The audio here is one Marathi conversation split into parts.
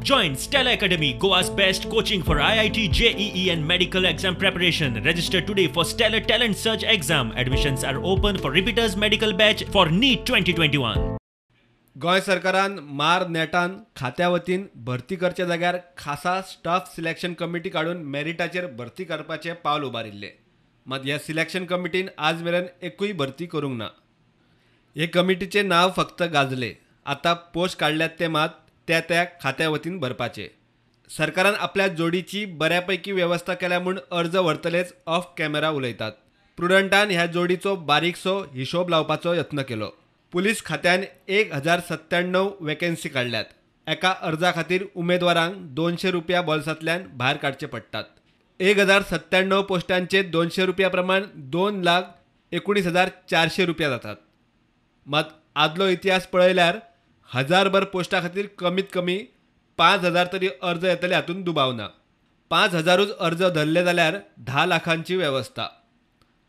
Join Stella Academy, Goa's best coaching for IIT, JEE and medical exam preparation. Register today for Stellar Talent Search exam. Admissions are open for repeaters medical batch for NEET 2021. Goa सरकारान मार नेटान खात्या वतीन भरती करचे जाग्यार खासा स्टाफ सिलेक्शन कमिटी काडून मेरिटाचेर भरती करपाचे पावल उबारिल्ले. मात ह्या सिलेक्शन कमिटीन आज मेरेन एकूय भरती करूंक ना. हे कमिटीचे नाव फक्त गाजले. आता पोस्ट काढल्यात ते मात त्या खात्या वतीन भरपाचे. सरकारान आपल्या जोडीची बऱ्यापैकी व्यवस्था केल्या म्हूण अर्ज व्हरतलेच ऑफ कॅमेरा उलयतात. प्रुडंटान ह्या जोडीचो बारीकसो हिशोब लावपाचो यत्न केलो. पुलीस खात्यान 1097 वेकन्सी काढल्यात. एका अर्जा खातीर उमेदवारांक 200 रुपया बॉल्सांतल्यान भायर काडचे पडटात. 1097 पोस्टांचे 200 रुपया प्रमाण 2,19,400 रुपया जातात. मात आदलो इतिहास पळयल्यार 1000 पोस्टा खातीर कमीत कमी 5,000 तरी अर्ज येतले हातून दुबाव ना. 5,000च अर्ज धरले जाल्यार 10 लाखांची व्यवस्था.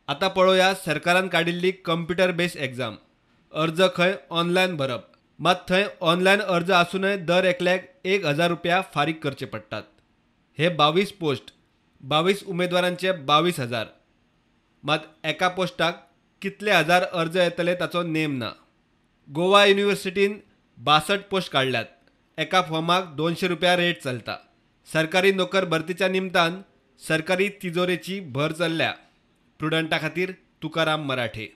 आता पळोवया सरकारान काडिल्ली कंप्युटर बेस्ड एग्जाम. अर्ज खंय ऑनलायन भरप. मात थंय ऑनलायन अर्ज आसूनय दर एकल्याक 1,000 रुपया फारीक करचे पडटात. हे 22 पोस्ट, 22 उमेदवारांचे 22,000. मात एका पोस्टाक कितले हजार अर्ज येतले ताचो नेम ना. गोवा युनिव्हर्सिटीन 62 पोस्ट काढल्यात. एका फॉर्माक 200 रुपया रेट चलता. सरकारी नोकर भरतीच्या निमतान सरकारी तिजोरेची भर चल्ल्या. प्रुडंटा खातीर तुकाराम मराठे.